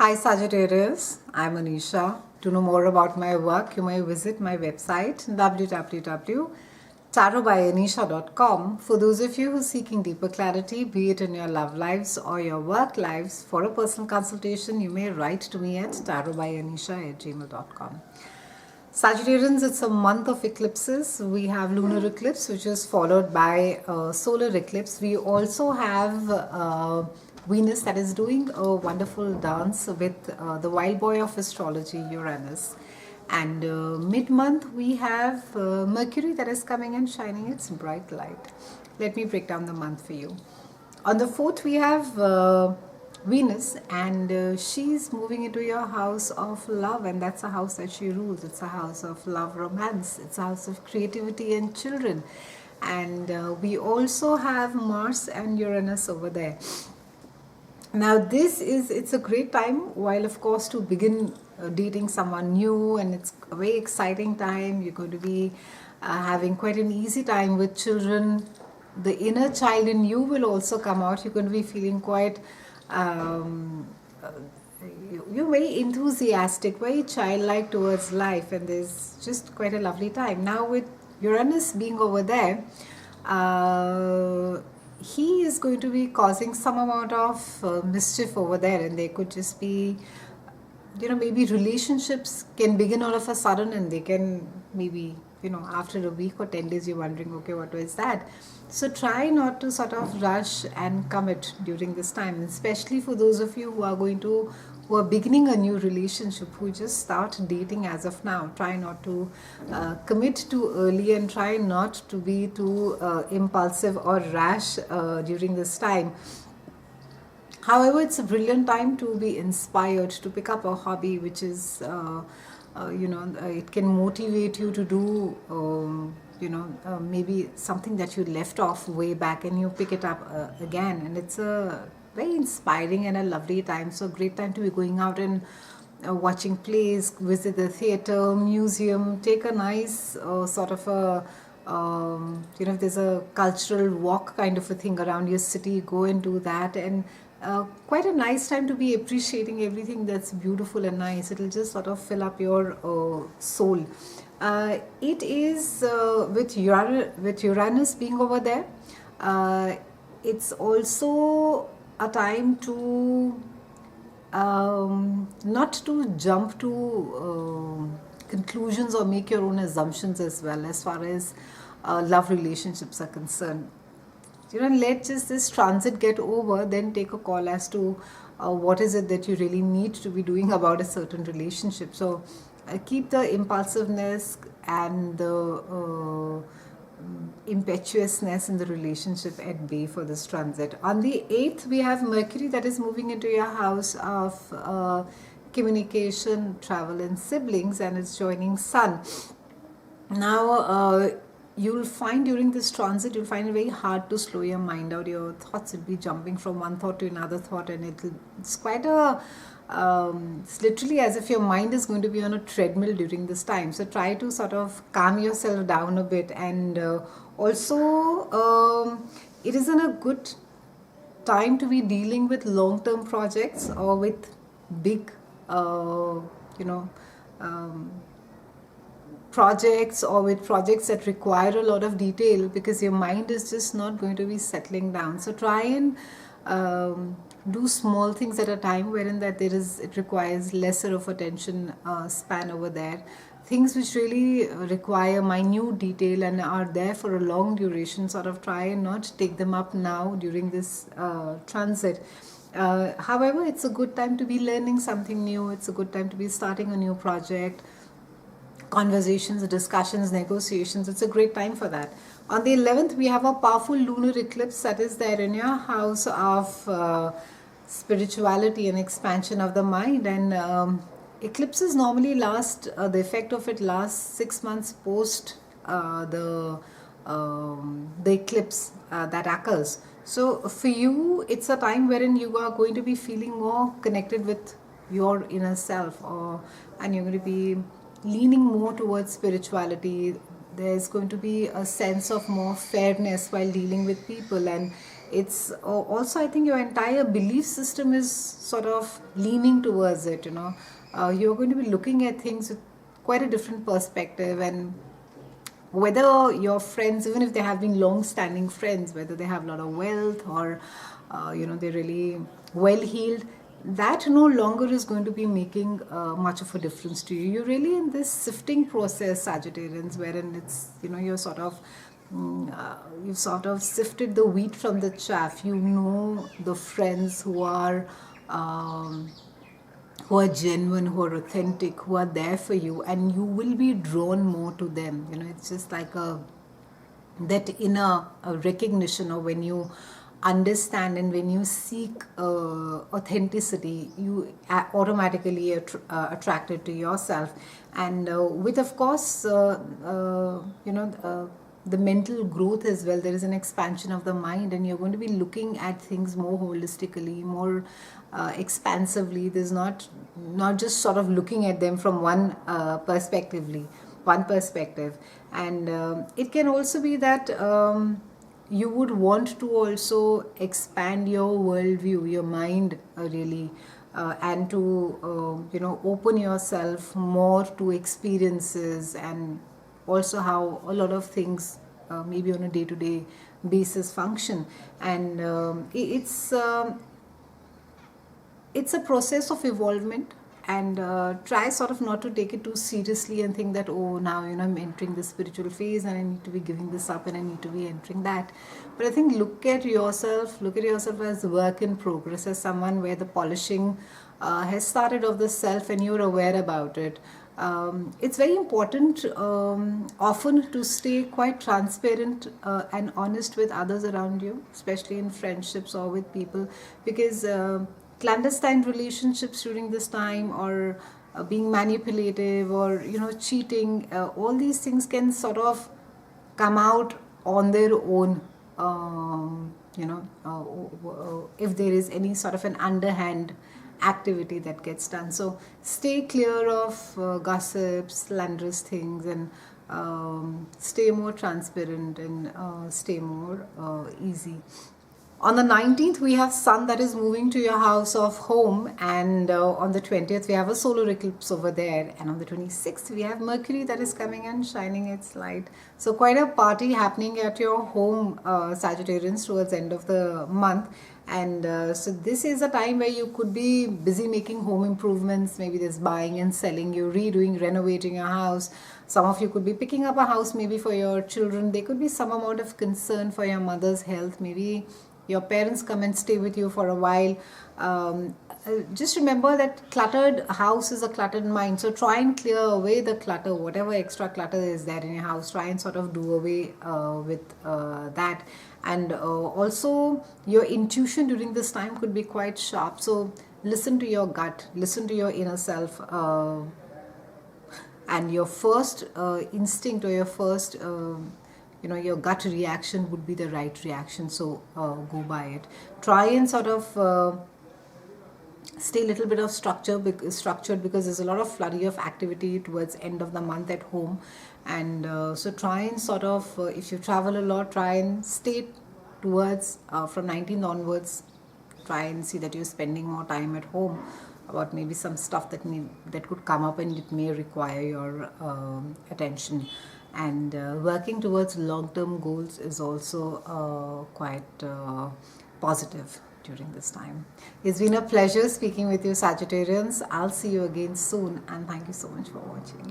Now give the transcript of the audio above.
Hi Sagittarius, I'm Anisha. To know more about my work, you may visit my website www.tarotbyanisha.com. For those of you who are seeking deeper clarity, be it in your love lives or your work lives, for a personal consultation, you may write to me at tarotbyanisha@gmail.com. Sagittarians, it's a month of eclipses. We have lunar eclipse, which is followed by solar eclipse. We also have Venus that is doing a wonderful dance with the wild boy of astrology, Uranus. And mid-month, we have Mercury that is coming and shining its bright light. Let me break down the month for you. On the 4th, we have Venus, and she's moving into your house of love, and that's a house that she rules. It's a house of love, romance, it's a house of creativity and children. And we also have Mars and Uranus over there. Now it's a great time, while of course to begin dating someone new, and it's a very exciting time. You're going to be having quite an easy time with children. The inner child in you will also come out. You're going to be feeling quite you're very enthusiastic, very childlike towards life, and there's just quite a lovely time. Now with Uranus being over there, he is going to be causing some amount of mischief over there, and they could just be, maybe relationships can begin all of a sudden, and they can maybe, after a week or 10 days, you're wondering, okay, what was that? So try not to sort of rush and commit during this time, especially for those of you who are beginning a new relationship, who just start dating as of now. Try not to commit too early, and try not to be too impulsive or rash during this time. However, it's a brilliant time to be inspired, to pick up a hobby which is, it can motivate you to do, maybe something that you left off way back, and you pick it up again. And it's a very inspiring and a lovely time. So, great time to be going out and watching plays, visit the theater, museum, take a nice sort of a if there's a cultural walk kind of a thing around your city, go and do that. And quite a nice time to be appreciating everything that's beautiful and nice. It'll just sort of fill up your soul. It is with Uranus being over there, it's also a time to not to jump to conclusions or make your own assumptions as well, as far as love relationships are concerned. Let just this transit get over, then take a call as to what is it that you really need to be doing about a certain relationship. So keep the impulsiveness and the impetuousness in the relationship at bay for this transit. On the 8th, we have Mercury that is moving into your house of communication, travel, and siblings, and it's joining Sun. Now, you'll find during this transit, you'll find it very hard to slow your mind out. Your thoughts will be jumping from one thought to another thought, and it's quite it's literally as if your mind is going to be on a treadmill during this time. So try to sort of calm yourself down a bit, and also it isn't a good time to be dealing with long-term projects or with big projects, or with projects that require a lot of detail, because your mind is just not going to be settling down. So try and do small things at a time, wherein that it requires lesser of attention span over there. Things which really require minute detail and are there for a long duration, sort of try and not take them up now during this transit. However, it's a good time to be learning something new. It's a good time to be starting a new project. Conversations, discussions, negotiations, it's a great time for that. On the 11th, we have a powerful lunar eclipse that is there in your house of spirituality and expansion of the mind. And eclipses normally last, the effect of it lasts 6 months post the eclipse that occurs. So for you, it's a time wherein you are going to be feeling more connected with your inner self, and you're going to be leaning more towards spirituality. There's going to be a sense of more fairness while dealing with people, and It's also, I think, your entire belief system is sort of leaning towards it. You're going to be looking at things with quite a different perspective, and whether your friends, even if they have been long-standing friends, whether they have a lot of wealth or they're really well-heeled, that no longer is going to be making much of a difference to you. You're really in this sifting process, Sagittarians, wherein it's, you're sort of you've sort of sifted the wheat from the chaff. You know the friends who are genuine, who are authentic, who are there for you, and you will be drawn more to them. It's just like that inner recognition, or when you understand and when you seek authenticity, you automatically attracted to yourself. And with, of course, the mental growth as well, there is an expansion of the mind, and you're going to be looking at things more holistically, more expansively. There's not just sort of looking at them from one perspective. And it can also be that you would want to also expand your worldview, your mind, really, and to open yourself more to experiences, and also how a lot of things maybe on a day-to-day basis function. And it's a process of evolvement. And try sort of not to take it too seriously and think that, oh, now I'm entering the spiritual phase and I need to be giving this up and I need to be entering that. But I think look at yourself as work in progress, as someone where the polishing has started of the self and you're aware about it. It's very important often to stay quite transparent and honest with others around you, especially in friendships or with people, because clandestine relationships during this time, or being manipulative, or cheating, all these things can sort of come out on their own, if there is any sort of an underhand activity that gets done. So stay clear of gossip, slanderous things, and stay more transparent, and stay more easy. On the 19th, we have Sun that is moving to your house of home, and on the 20th, we have a solar eclipse over there, and on the 26th, we have Mercury that is coming and shining its light. So quite a party happening at your home, Sagittarians, towards the end of the month. And so this is a time where you could be busy making home improvements. Maybe there's buying and selling, you're redoing, renovating your house. Some of you could be picking up a house maybe for your children. There could be some amount of concern for your mother's health. Maybe your parents come and stay with you for a while. Just remember that cluttered house is a cluttered mind. So try and clear away the clutter, whatever extra clutter is there in your house. Try and sort of do away with that. And also your intuition during this time could be quite sharp. So listen to your gut, listen to your inner self, and your first instinct, or your first your gut reaction would be the right reaction. So go by it. Try and sort of stay a little bit of structured, because there's a lot of flurry of activity towards end of the month at home. And so try and sort of, if you travel a lot, try and stay towards from 19th onwards, try and see that you're spending more time at home, about maybe some stuff that could come up and it may require your attention. And working towards long-term goals is also quite positive during this time. It's been a pleasure speaking with you, Sagittarians. I'll see you again soon, and thank you so much for watching.